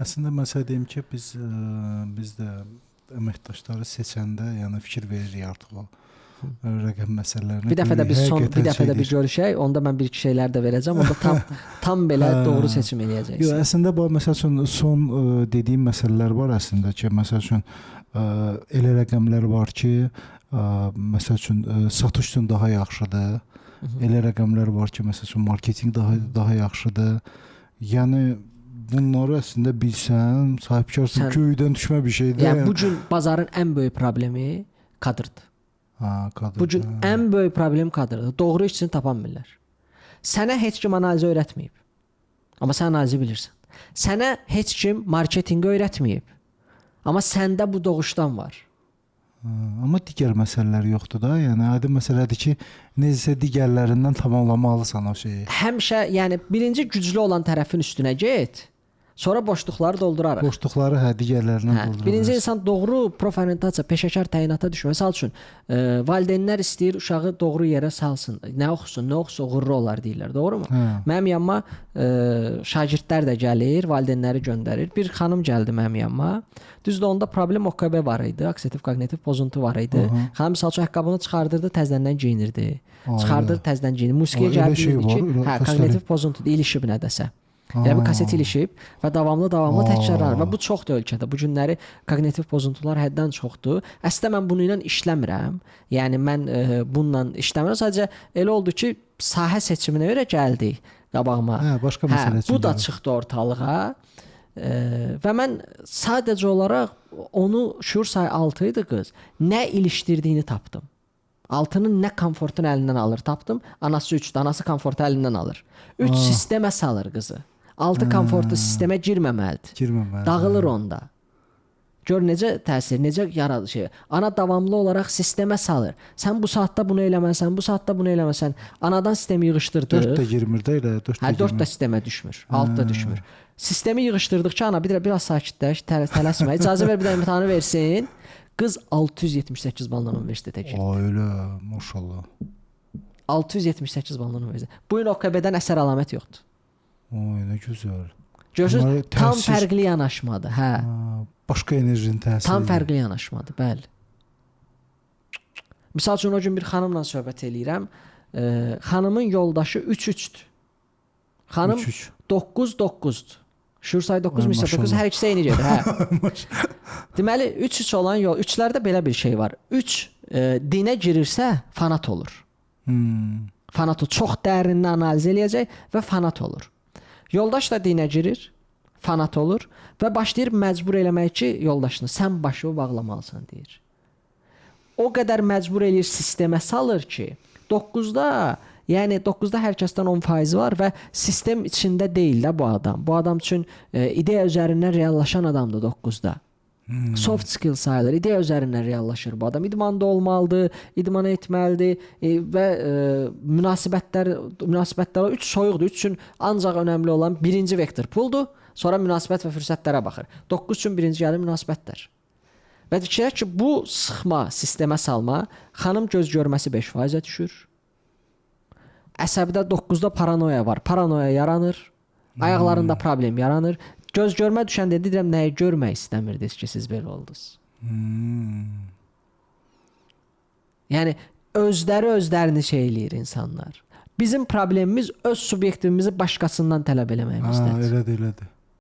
Əslində məsələ deyim ki, biz də əməkdaşları seçəndə, yəni fikir veririk artıq o rəqəm məsələlərinə. Bir dəfə də biz görüşək, onda mən bir-iki şeylər də verəcəm. Onda tam belə doğru seçim eləyəcəksən. Yox, əslində bu məsəl üçün son dediyim məsələlər var əslində ki, məsəl üçün elə rəqəmlər var ki, məsəl üçün satış üçün daha yaxşıdır. Elə rəqəmlər var ki, məsəl üçün marketinq daha yaxşıdır. Yəni bunları əslində bilsən, sahibkarsan, göydən düşmə bir şeydir. Yəni bu gün bazarın ən böyük problemi kadrdır. Kadr. Bu gün ən böyük problem kadrdır. Doğru işçini tapa bilmirlər. Sənə heç kim analizi öyrətməyib. Amma sən analizi bilirsən. Sənə heç kim marketinqi öyrətməyib. Amma səndə bu doğuşdan var. Amma digər məsələlər yoxdur da. Yəni adi məsələdir ki, necəsə digərlərindən tamamlamalısan o şeyi. Həmişə, yəni birinci güclü olan tərəfin üstünə get. Sonra boşluqları doldurarıq. Boşluqları digərlərindən doldurarıq. Birinci insan doğru proforientasiya, peşəkar təyinata düşmür. Məsəl üçün, valideynlər istəyir uşağı doğru yerə salsın. Nə oxusun, uğurlu olar deyirlər. Doğrumu? Mənim yanıma şagirdlər də gəlir, valideynləri göndərir. Bir xanım gəldi mənim yanıma. Düzdür, onda problem OKB var idi, oksidativ koqnitiv pozuntu var idi. Xanım misal üçün ayaqqabını çıxardırdı, təzədən geyinirdi. Çıxardırdı, təzədən geyinirdi. Musiqiyə gəldi ki, koqnitiv pozuntudur, ilişib nədəsə. Yəni bu kaset ilişib və davamlı təkrarlanır və bu çoxdur ölkədə. Bu günləri koqnitiv pozuntular həddən çoxdur. Əslində mən bunu ilə işləmirəm. Yəni mən bununla işləmirəm. Sadəcə elə oldu ki, sahə seçiminə görə gəldik qabağıma. Başqa məsələ üçün. Bu da çıxdı ortalığa. Və mən sadəcə olaraq onu şuur sayı 6 idi qız. Nə ilişdirdiyini tapdım. 6-nın nə komfortunu əlindən alır tapdım. Anası 3-dür. Anası komfortu əlindən alır. 3 sistemə salır qızı. 6 komfortu sistemə girməməlidir. Dağılır onda. Gör necə təsir, necə yaradır şey. Ana davamlı olaraq sistemə salır. Sən bu saatda bunu eləməsən, bu saatda bunu eləməsən. Anadan sistemi yığışdırdıq. 4 də girmir də elə. 4 də sistemə düşmür. 6 da düşmür. Sistemi yığışdırdıqca ana biraz sakitləş, tələsmə. İcazə ver bir də imtahanı versin. Qız 678 balla universitetə girdi. Elə, maşallah. 678 balla universitetə. Bu gün OKB-dən əsər əlamət yoxdur. Nə gözəl. Görürsünüz, tam fərqli yanaşmadır. Başqa enerjinin təsiri. Tam fərqli yanaşmadır, bəli. Misal üçün o gün bir xanımla söhbət eləyirəm. Xanımın yoldaşı 3-3-dür. Xanım 9-9-dur. Şuur sayı 9, misal 9, hər ikisi eyni gedir. Deməli, 3-3 olan yol, 3-lərdə belə bir şey var. 3 dinə girirsə, fanat olur. Fanat olur. Çox dərinlə analiz eləyəcək və fanat olur. Yoldaş da dinə girir, fanat olur və başlayır məcbur eləmək ki, yoldaşını sən başını bağlamalısan deyir. O qədər məcbur eləyir, sistemə salır ki, 9-da hər kəsdən 10% var və sistem içində deyil də bu adam. Bu adam üçün ideya üzərindən reallaşan adamdır 9-da. Soft skill sayılır. İdeya üzərindən reallaşır bu adam. İdmanda olmalıdır, idman etməlidir və münasibətlər 3 soyuqdur. 3 üçün ancaq önəmli olan birinci vektor puldur, sonra münasibət və fürsətlərə baxır. 9 üçün birinci gəlir münasibətlər. Və fikirləş ki, bu sıxma, sistemə salma, xanım göz görməsi 5%-ə düşür. Əsəbdə 9-da paranoya var. Paranoya yaranır. Ayaqlarında problem yaranır. Göz görmə düşəndə deyirəm, nəyi görmək istəmirdiniz ki, siz belə oldunuz. Yəni, özlərini şey eləyir insanlar. Bizim problemimiz öz subyektivimizi başqasından tələb eləməyimizdir. Elədir.